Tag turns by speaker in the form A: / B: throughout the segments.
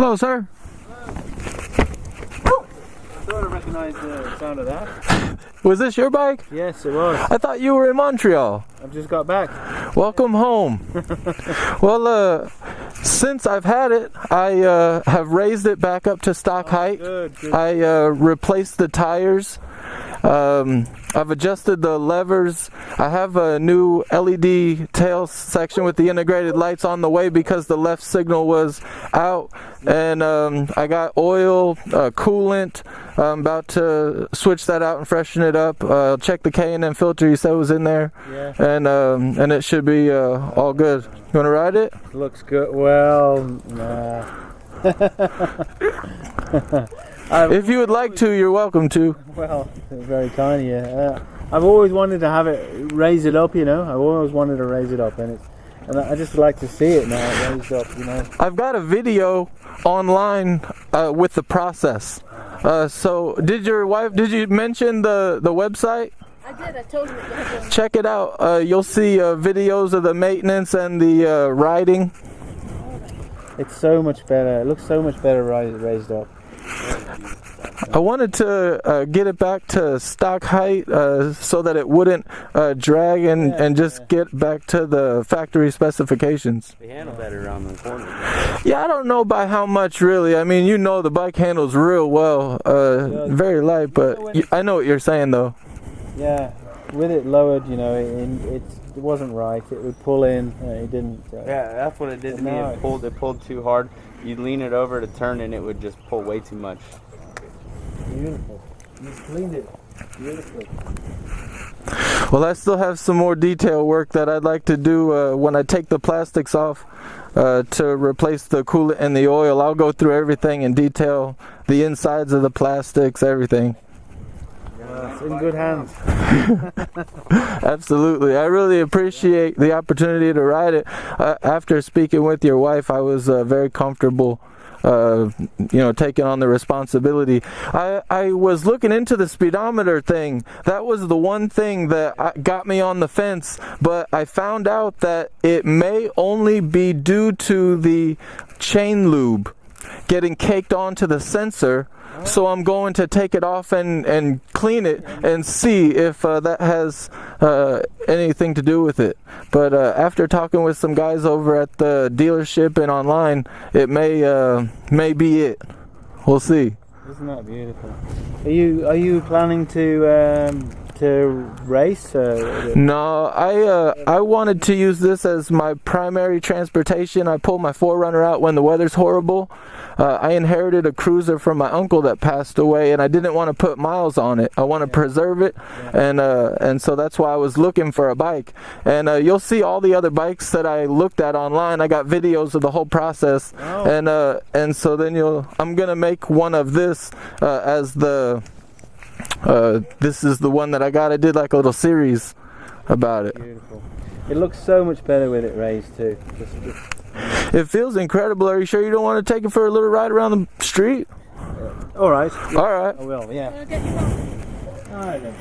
A: Hello, sir.
B: I thought I recognized the sound of that.
A: Was this your bike?
B: Yes, it was.
A: I thought you were in Montreal.
B: I've just got back.
A: Welcome home. Well, since I've had it, I have raised it back up to stock height.
B: Good.
A: I replaced the tires. I've adjusted the levers. I have a new LED tail section with the integrated lights on the way because the left signal was out. And I got oil, coolant. I'm about to switch that out and freshen it up. Check the K&N filter you said was in there.
B: Yeah.
A: And it should be all good. You want to ride it?
B: Looks good. Well, nah.
A: If you would like to, you're welcome to.
B: Well, very kind of you. I've always wanted to have it, raise it up, you know. I've always wanted to raise it up, and I just like to see it now raised up, you know.
A: I've got a video online with the process. So, did you mention the website?
C: I did, I told you.
A: Check it out. You'll see videos of the maintenance and the riding.
B: It's so much better. It looks so much better raised up.
A: I wanted to get it back to stock height so that it wouldn't drag and just get back to the factory specifications.
D: They handle better around the corner.
A: Yeah, I don't know by how much really. I mean, you know the bike handles real well. Very light, but I know what you're saying though.
B: Yeah, with it lowered, you know, it wasn't right. It would pull in. It didn't.
D: Yeah, that's what it did to me. It pulled too hard. You'd lean it over to turn and it would just pull way too much.
B: Beautiful. You cleaned it beautifully.
A: Well, I still have some more detail work that I'd like to do when I take the plastics off to replace the coolant and the oil. I'll go through everything in detail, the insides of the plastics, everything.
B: It's in good hands.
A: Absolutely. I really appreciate the opportunity to ride it. After speaking with your wife, I was very comfortable taking on the responsibility. I was looking into the speedometer thing. That was the one thing that got me on the fence, but I found out that it may only be due to the chain lube getting caked onto the sensor. So I'm going to take it off and clean it and see if that has anything to do with it. But after talking with some guys over at the dealership and online, it may be it. We'll see.
B: Isn't that beautiful? Are you planning to race?
A: No, I wanted to use this as my primary transportation. I pull my 4Runner out when the weather's horrible. I inherited a cruiser from my uncle that passed away, and I didn't want to put miles on it. I want to preserve it, and so that's why I was looking for a bike. And you'll see all the other bikes that I looked at online. I got videos of the whole process, and so then I'm gonna make one of this as the. This is the one that I got. I did like a little series about it.
B: Beautiful. It looks so much better with it raised too.
A: It feels incredible. Are you sure you don't want to take it for a little ride around the street?
B: All right. Yeah,
A: all right.
B: I will. Yeah.
C: I'll get you home.
B: All right then.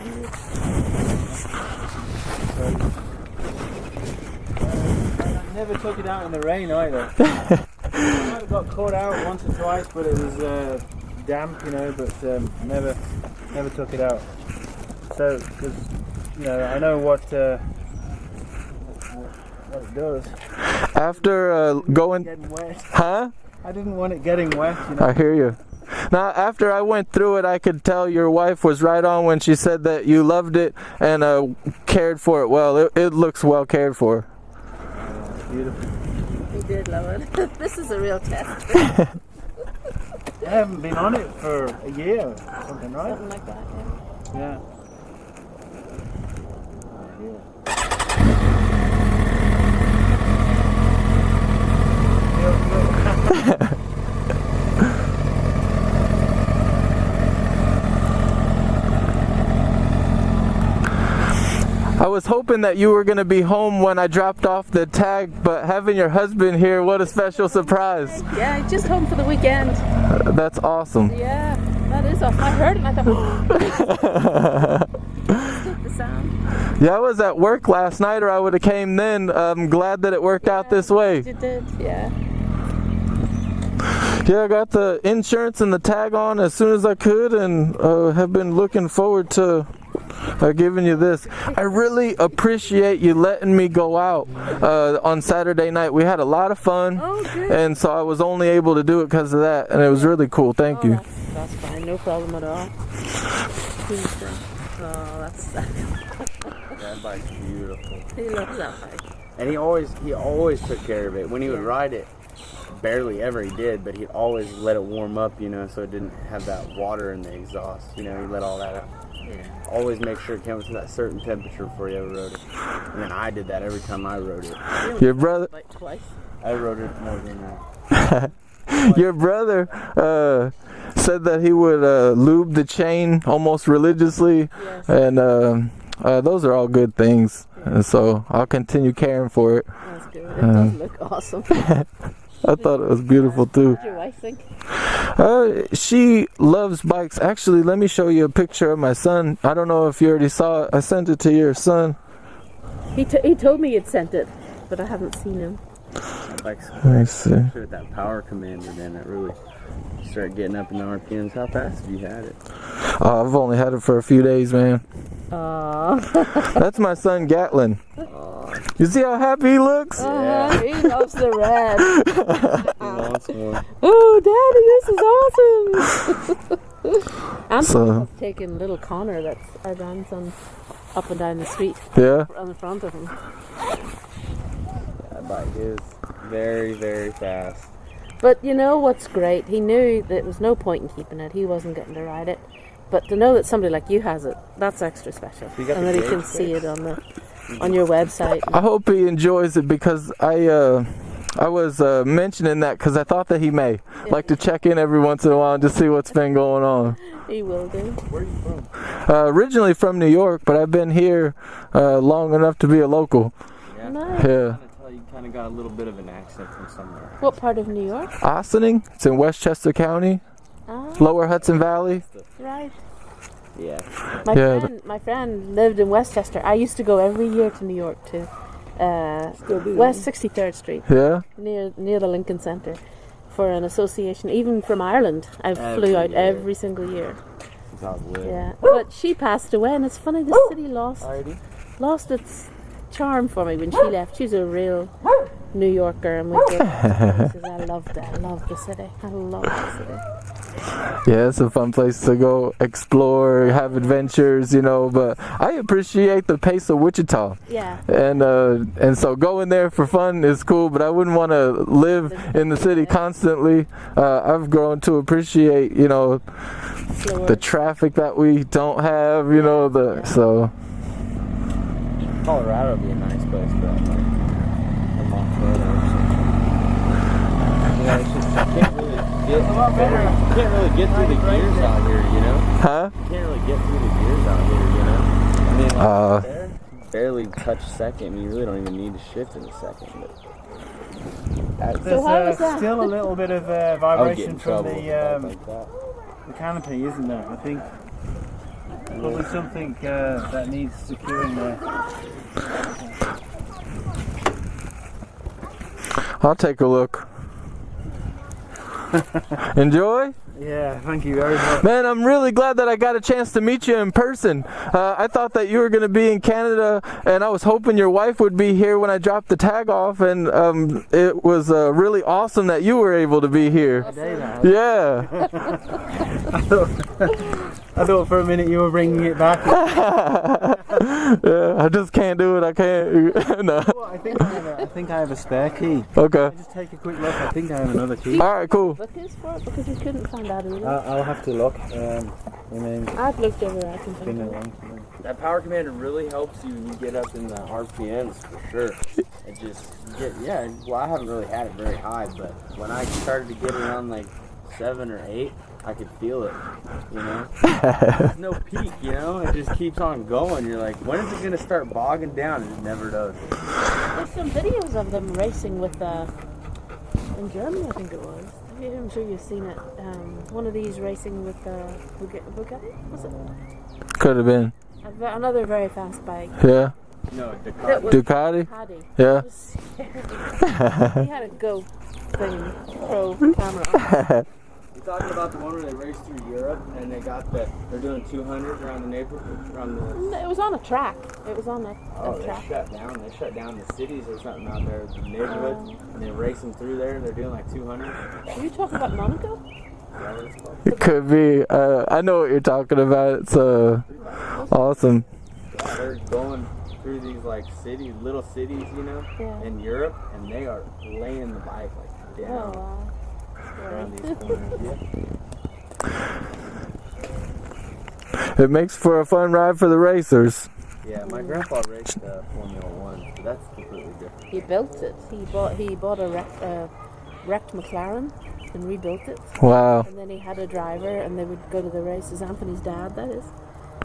B: I never took it out in the rain either. I might have got caught out once or twice, but it was damp, you know. But never took it out. So, because I know what it does.
A: After going,
B: Getting wet.
A: huh?
B: I didn't want it getting wet, you know.
A: I hear you. Now, after I went through it, I could tell your wife was right on when she said that you loved it and cared for it well. It looks well cared for.
B: Beautiful.
C: We did love it. This is a real test.
B: I haven't been on it for a year or something, right?
C: Something like that, yeah.
A: I was hoping that you were going to be home when I dropped off the tag, but having your husband here, what a special surprise.
C: Yeah, just home for the weekend.
A: That's awesome.
C: Yeah, that is awesome. I heard it and I thought, the sound.
A: Yeah, I was at work last night, or I would have came then. I'm glad that it worked out this way.
C: It did, yeah.
A: Yeah, I got the insurance and the tag on as soon as I could, and have been looking forward to giving you this. I really appreciate you letting me go out on Saturday night. We had a lot of fun, and so I was only able to do it because of that, and it was really cool. Thank you.
C: That's fine, no problem at all. Oh, that's sad.
D: That bike's beautiful.
C: He loves that bike.
D: And he always took care of it. When he would ride it, barely ever he did, but he'd always let it warm up, you know, so it didn't have that water in the exhaust. You know, he let all that out.
C: Yeah.
D: Always make sure it came to that certain temperature before you ever rode it. And then I did that every time I rode it.
A: Your brother,
C: Like twice.
D: I rode it more than that.
A: your brother said that he would lube the chain almost religiously,
C: Yes.
A: and those are all good things. And so I'll continue caring for it.
C: That's good. It does look awesome.
A: I thought it was beautiful too.
C: What did your wife think?
A: She loves bikes. Actually, let me show you a picture of my son. I don't know if you already saw it. I sent it to your son.
C: He told me you'd sent it, but I haven't seen him.
D: That bike's
A: Let me see.
D: with that power commander, then it really started getting up in the RPMs. How fast have you had it?
A: I've only had it for a few days, man. That's my son Gatlin. You see how happy he looks?
D: Yeah.
C: He loves the red.
D: He wants more.
C: Oh, Daddy, this is awesome. I'm
A: So,
C: taking little Connor, that's our grandson, up and down the street
A: yeah.
C: on the front of him.
D: That bike is very, very fast.
C: But you know what's great? He knew that there was no point in keeping it. He wasn't getting to ride it. But to know that somebody like you has it, that's extra special.
D: You got
C: And
D: the
C: that he can
D: gauge
C: see it on your website.
A: I hope he enjoys it because I was mentioning that because I thought that he may like to check in every once in a while and just see what's been going on.
C: He will do.
D: Where are you from?
A: Originally from New York, but I've been here long enough to be a local.
D: Yeah.
C: Nice.
A: Yeah.
D: You kind of got a little bit of an accent from somewhere.
C: What part of New York?
A: Ossining. It's in Westchester County,
C: Ah,
A: Lower Hudson Valley.
C: right.
D: Yeah.
C: My friend lived in Westchester. I used to go every year to New York to West 63rd Street,
A: Yeah.
C: near the Lincoln Center, for an association. Even from Ireland, I flew
D: Every
C: out
D: year.
C: every single year.
D: Since I was little.
C: Yeah, but she passed away, and it's funny, the city lost its charm for me when she left. She's a real New Yorker, and we did. I loved it. I love the city. I love the city.
A: Yeah, it's a fun place to go explore, have adventures, you know, but I appreciate the pace of Wichita.
C: Yeah.
A: And so going there for fun is cool, but I wouldn't want to live in the city constantly. I've grown to appreciate, you know,
C: Slower.
A: the traffic that we don't have, you know, so
D: Colorado would be a nice place for that. Like, a month later. Yeah, it's just, you can't really get through the gears out here, you know?
A: huh?
D: You can't really get through the gears out here, you know? I mean, like, there, barely touch second. I mean, you really don't even need to shift in a second. But
C: So how was that?
B: Still a little bit of
D: I would get
B: vibration
D: in
B: from
D: trouble with a bike like that.
B: the canopy, isn't there? I think probably something that needs securing there.
A: I'll take a look. Enjoy?
B: Yeah, thank you very much.
A: Man, I'm really glad that I got a chance to meet you in person. I thought that you were going to be in Canada, and I was hoping your wife would be here when I dropped the tag off, and it was really awesome that you were able to be here. Yeah.
B: I thought for a minute you were bringing it back.
A: Yeah, I just can't do it. I can't. No.
B: Oh, I think I have a spare key.
A: Okay.
B: Just take a quick look. I think I have another key.
A: All right, cool.
C: Look who's for it, because we couldn't find out either.
B: I'll have to look. I mean,
C: I've looked everywhere I can
B: it's been
C: think
B: a
C: of.
B: long time.
D: That power commander really helps you when you get up in the RPMs for sure. It just, well, I haven't really had it very high, but when I started to get around like 7 or 8, I could feel it, you know? There's no peak, you know? It just keeps on going. You're like, when is it going to start bogging down? And it never does.
C: There's some videos of them racing with in Germany, I think it was. I'm sure you've seen it. One of these racing with Bugatti, was it?
A: Could have been.
C: Another very fast bike.
A: Yeah.
D: No,
C: That was
A: Ducati?
C: Ducati.
A: Yeah.
C: It was scary. He had to go. thing, pro camera.
D: You talking about the one where they raced through Europe and they're doing 200 around the neighborhood,
C: It was on a track. It was on a
D: They
C: track.
D: shut down the cities or something out there, the neighborhoods, and they're racing through there. They're doing like 200.
C: Are you talking about Monaco?
D: Is that what it's called?
A: It could be. I know what you're talking about. It's awesome.
D: Yeah, they're going through these like little cities, you know,
C: Yeah.
D: in Europe, and they are laying the bike like down
C: Oh, wow.
D: around these corners. Yeah.
A: It makes for a fun ride for the racers.
D: Yeah, my grandpa raced Formula One, so that's completely different.
C: He built it. He bought a wrecked McLaren and rebuilt it.
A: Wow.
C: And then he had a driver, and they would go to the races. Anthony's dad, that is.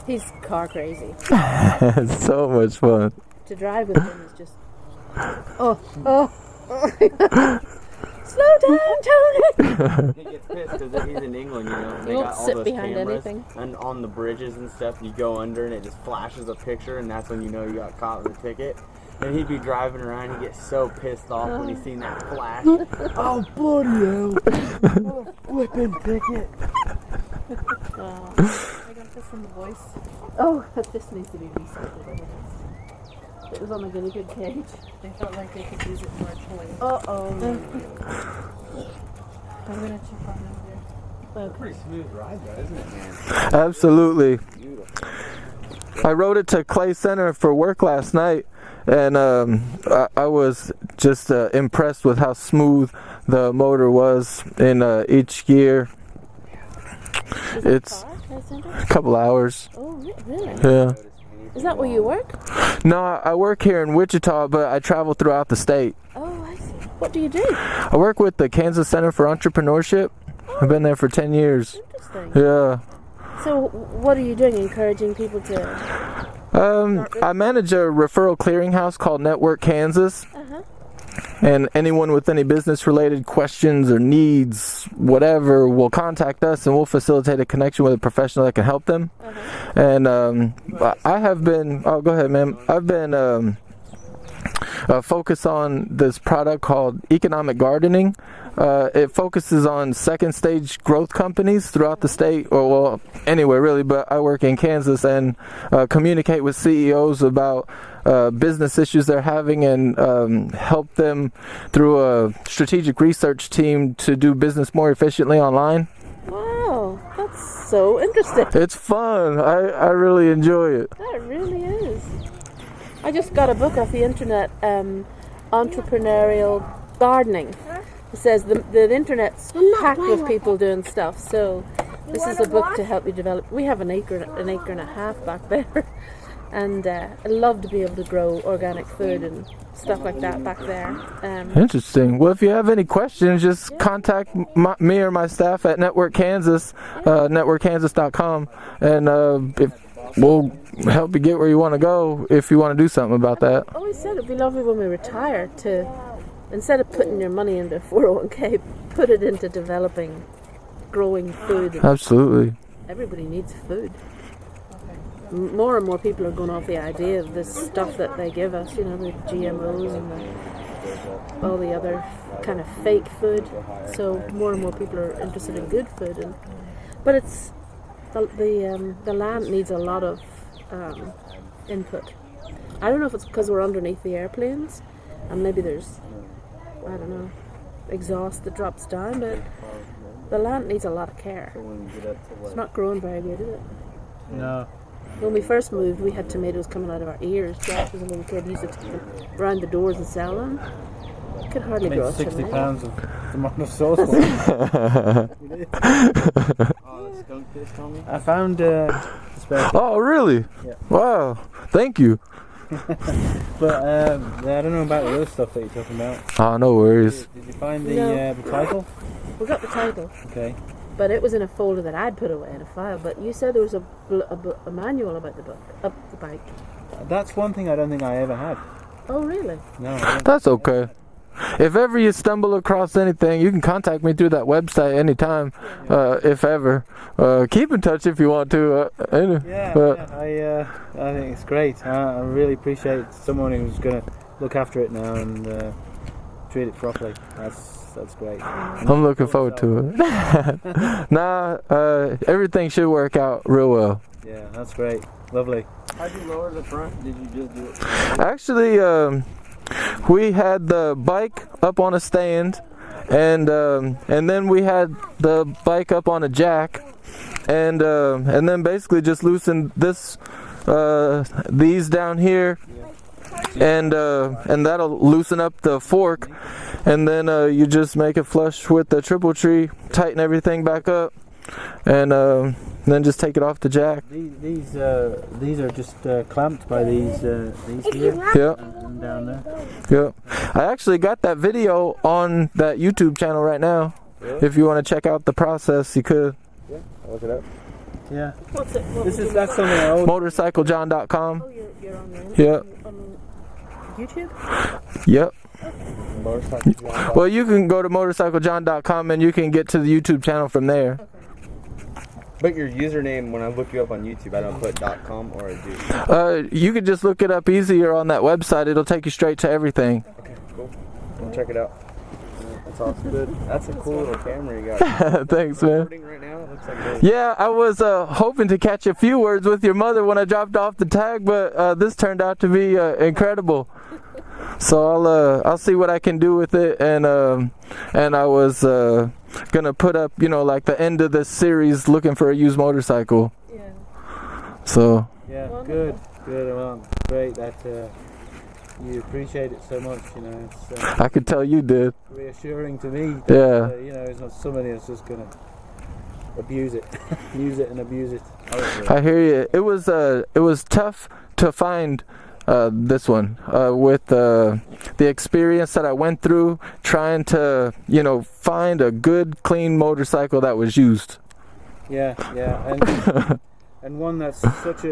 C: He's car crazy.
A: It's so much fun.
C: To drive with him is just. Oh. Slow down, Tony!
D: He gets pissed because he's in England, you know. They
C: won't
D: got all
C: sit
D: those
C: behind
D: cameras,
C: anything.
D: and on the bridges and stuff, you go under and it just flashes a picture, and that's when you know you got caught with a ticket. And he'd be driving around, he'd get so pissed off when he seen that flash. Oh, bloody hell! What a flipping ticket!
C: I got this from the voice. Oh, this needs to be recycled. It was on the guinea pig cage.
E: They felt like they could use it for a toy.
C: Uh-oh.
E: I'm gonna check on them there.
C: Okay.
D: Pretty smooth ride though, isn't it, man?
A: Absolutely.
D: Beautiful.
A: I rode it to Clay Center for work last night, and I was just impressed with how smooth the motor was in each gear. It's a couple hours.
C: Oh, really?
A: Yeah.
C: Is that where you work?
A: No, I work here in Wichita, but I travel throughout the state.
C: Oh, I see. What do you do?
A: I work with the Kansas Center for Entrepreneurship. I've been there for 10 years.
C: Interesting.
A: Yeah.
C: So, what are you doing? Encouraging people to.
A: I manage a referral clearinghouse called Network Kansas.
C: Uh-huh.
A: And anyone with any business-related questions or needs, whatever, will contact us, and we'll facilitate a connection with a professional that can help them.
C: Uh-huh.
A: And I have been. Oh, go ahead, ma'am. I've been focused on this product called Economic Gardening. It focuses on second-stage growth companies throughout the state, or well, anywhere really. But I work in Kansas and communicate with CEOs about business issues they're having, and help them through a strategic research team to do business more efficiently online.
C: Wow, that's so interesting.
A: It's fun. I really enjoy it.
C: That really is. I just got a book off the internet, Entrepreneurial Gardening. It says the internet's packed with people doing stuff, so this is a book to help you develop. We have an acre and a half back there, and I love to be able to grow organic food and stuff like that back there.
A: Interesting. Well, if you have any questions, just contact me or my staff at Network Kansas, networkkansas.com, and we'll help you get where you want to go if you want to do something about that.
C: I always said it'd be lovely when we retire to, instead of putting your money into 401k, put it into developing, growing food.
A: Absolutely.
C: Everybody needs food. More and more people are going off the idea of this stuff that they give us, you know, the GMOs and all the other kind of fake food. So more and more people are interested in good food, but it's the land needs a lot of input. I don't know if it's because we're underneath the airplanes, and maybe there's, I don't know, exhaust that drops down, but the land needs a lot of care. It's not growing very good, is it?
B: No.
C: When we first moved, we had tomatoes coming out of our ears. Josh was a little kid, he used to take them around the doors and sell them. Could hardly grow a
B: 60
C: tomato.
B: pounds of tomato sauce.
D: Oh, the skunk fish, Tommy?
B: I found spare.
A: Oh, really?
B: Yeah.
A: Wow. Thank you.
B: But I don't know about the other stuff that you're talking about.
A: Oh, no worries.
B: Did you find the
C: No.
B: the title?
C: We got the title,
B: Okay.
C: but it was in a folder that I'd put away in a file. But you said there was a manual about the book, of the bike.
B: That's one thing I don't think I ever had.
C: Oh, really?
B: No. I don't.
A: That's okay. If ever you stumble across anything, you can contact me through that website anytime, if ever. Keep in touch if you want to.
B: I think it's great. I really appreciate someone who's going to look after it now and treat it properly. That's great.
A: I'm looking forward to it. Nah, everything should work out real well.
B: Yeah, that's great. Lovely.
D: How'd you lower the front? Did you just do it?
A: Actually, we had the bike up on a stand, and then we had the bike up on a jack, and then basically just loosened these down here, and that'll loosen up the fork, and then you just make it flush with the triple tree, tighten everything back up, and then just take it off the jack.
B: These are just clamped by these here.
A: Yeah.
B: And down there.
A: Yeah. I actually got that video on that YouTube channel right now.
B: Really?
A: If you want to check out the process, you could.
B: Yeah, I'll look it up. Yeah.
C: What's it?
B: That's something I old.
A: Motorcyclejohn.com.
C: Oh, you're on there.
A: Yeah.
C: On YouTube?
A: Yep.
D: Motorcycle.
A: Well, you can go to motorcyclejohn.com and you can get to the YouTube channel from there.
D: But your username, when I look you up on YouTube, I don't put .com or a do.
A: You could just look it up easier on that website. It'll take you straight to everything.
D: Okay, cool. I'll check it out. That's awesome. Good. That's a cool little camera you got.
A: Thanks, man.
D: Recording right now? It looks like good.
A: Yeah, I was hoping to catch a few words with your mother when I dropped off the tag, but this turned out to be incredible. So I'll see what I can do with it, and I was gonna put up, like the end of this series, looking for a used motorcycle.
C: Yeah.
A: So.
B: Yeah, good. Well, great that you appreciate it so much. It's
A: I could tell you did.
B: reassuring to me.
A: Yeah.
B: That, it's not somebody that's just gonna abuse it, use it and abuse it.
A: I hear you. It was tough to find this one with the experience that I went through trying to find a good clean motorcycle that was used.
B: Yeah, and one that's such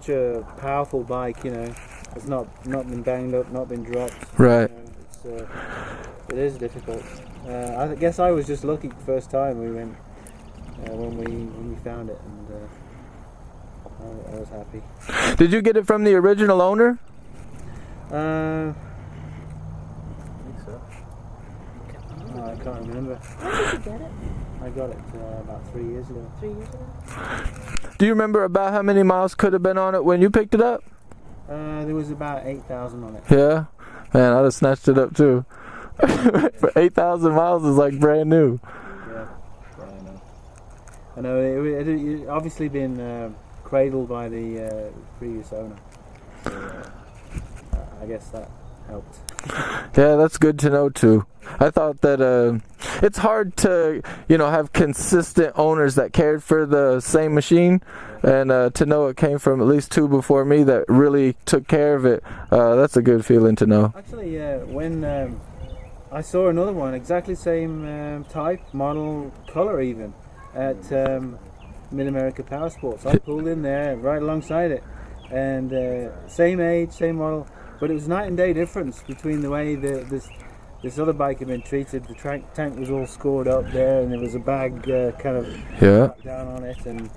B: a powerful bike. It's not been banged up, not been dropped.
A: Right.
B: It is difficult. I guess I was just lucky the first time we went when we found it, and I was happy.
A: Did you get it from the original owner?
B: I think so. Oh, I can't remember.
C: When did you get it?
B: I got it about 3 years ago.
C: 3 years ago?
A: Do you remember about how many miles could have been on it when you picked it up?
B: There was about 8,000 on it.
A: Yeah? Man, I'd have snatched it up too. For 8,000 miles is like brand new.
B: Yeah, I know. It obviously been cradled by the previous owner. So I guess that helped.
A: Yeah, that's good to know too. I thought that it's hard to have consistent owners that cared for the same machine, and to know it came from at least two before me that really took care of it. That's a good feeling to know.
B: Actually, when I saw another one, exactly same type, model, color even, at Mid-America Power Sports. I pulled in there right alongside it, and same age, same model, but it was night and day difference between the way this other bike had been treated. The tank was all scored up there, and there was a bag kind of down on it, and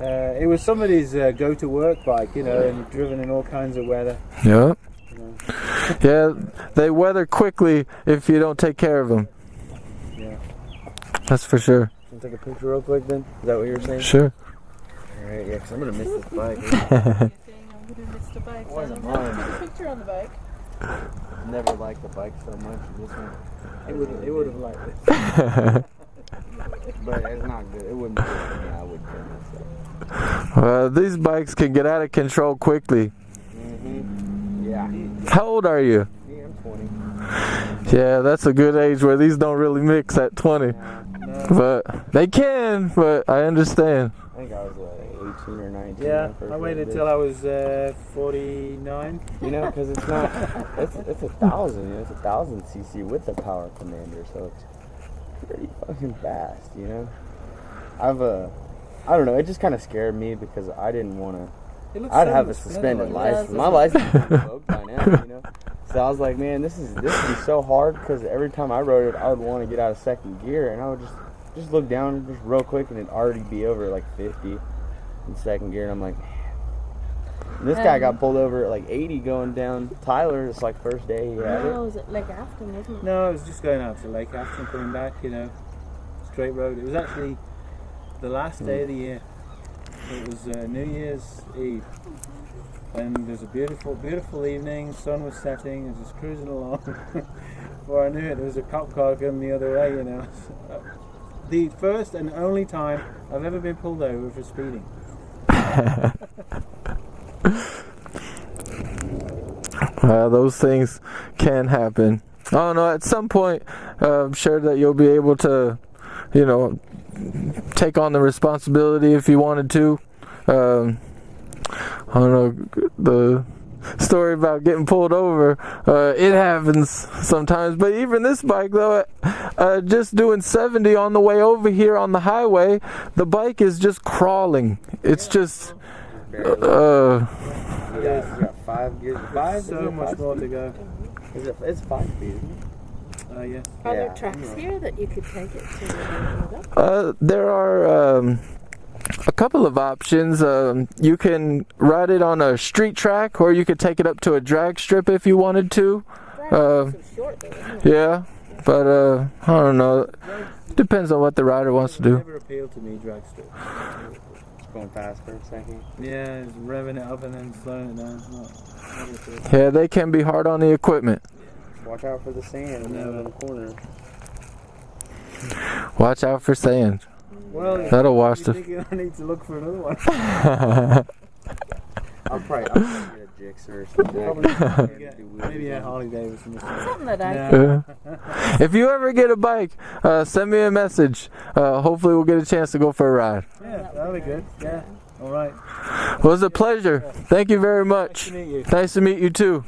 B: it was somebody's go-to-work bike, and driven in all kinds of weather.
A: Yeah. Yeah, they weather quickly if you don't take care of them.
B: Yeah.
A: That's for sure.
D: Can you take a picture real quick then? Is that what you were saying?
A: Sure.
D: Alright, yeah, because I'm going to miss this bike.
E: I'm gonna miss the bike.
D: Where's
E: I don't
D: mine?
E: have a picture on the bike.
D: Never liked the bike so much. This one,
B: It would have liked it.
D: but it's not good. It wouldn't be good for me. I would kill myself.
A: These bikes can get out of control quickly.
D: Yeah.
A: How old are you?
D: Yeah, I'm 20.
A: Yeah, that's a good age where these don't really mix at 20. But they can, but I understand.
D: I think I was 18 or 19.
B: Yeah,
D: when
B: I
D: first
B: waited
D: did
B: till I was 49.
D: because it's not. It's 1,000. It's 1,000 cc with the power commander, so it's pretty fucking fast. I don't know. It just kind of scared me because I didn't want to. I'd have a suspended license. My license is revoked by now, So I was like, man, this would be so hard because every time I rode it, I would want to get out of second gear, and I would just look down just real quick, and it'd already be over like 50 in second gear, and I'm like, man. And this guy got pulled over at like 80 going down Tyler. It's like first day he had it.
C: No, was it Lake Afton, wasn't it?
B: No, I was just going out to Lake Afton, coming back, you know, straight road. It was actually the last day of the year. It was New Year's Eve. And there was a beautiful, beautiful evening. Sun was setting. I was just cruising along. Before I knew it, there was a cop car going the other way, you know. The first and only time I've ever been pulled over for speeding.
A: Those things can happen. I don't know, at some point, I'm sure that you'll be able to, you know, take on the responsibility if you wanted to. I don't know, the story about getting pulled over, it happens sometimes. But even this bike though, just doing 70 on the way over here on the highway, the bike is just crawling. It's just
D: You got 5 gears. 5?
B: So much more to go.
D: It's 5 speed, isn't it?
B: Yes.
C: Are there
D: Yeah.
C: tracks here that you could take it to?
A: there are a couple of options. You can ride it on a street track, or you could take it up to a drag strip if you wanted to.
C: So short though, isn't it?
A: Yeah, but I don't know. Depends on what the rider wants to do.
B: Never appealed to me, drag strip.
D: It's going fast for a second.
B: Yeah, it's revving it up and then slowing it down. It's never appealed.
A: Yeah, they can be hard on the equipment.
D: Watch out for the sand in the corner.
A: Watch out for sand.
B: Well,
A: That'll wash
B: you
A: the.
B: think I need to look for another one?
D: I'll probably get a Gixxer or something.
B: Maybe a Harley Davidson or something.
C: Something that I
A: Yeah. If you ever get a bike, send me a message. Hopefully we'll get a chance to go for a ride.
B: Yeah, that'll be good. Yeah. All right.
A: Well, it was a pleasure. Thank you very
B: Nice
A: much.
B: to meet you.
A: Nice to meet you too.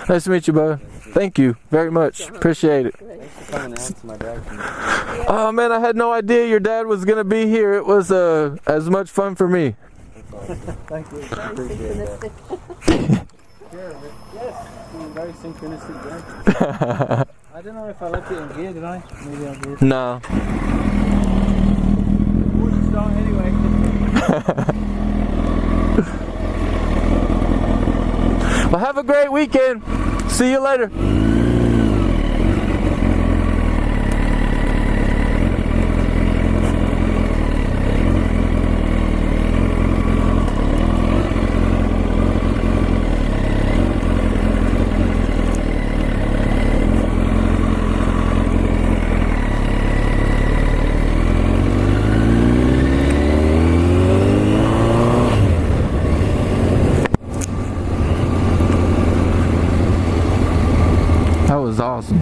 A: Nice to meet you, bud. Thank you very much. Appreciate it.
D: Thanks for coming out to my dad.
A: Oh man, I had no idea your dad was gonna be here. It was as much fun for me.
B: Thank you.
D: Appreciate that.
B: Yes, very synchronistic day. I don't know if I left it in gear, did I? Maybe I did.
A: No.
B: Wouldn't start anyway.
A: Well, have a great weekend. See you later. That was awesome.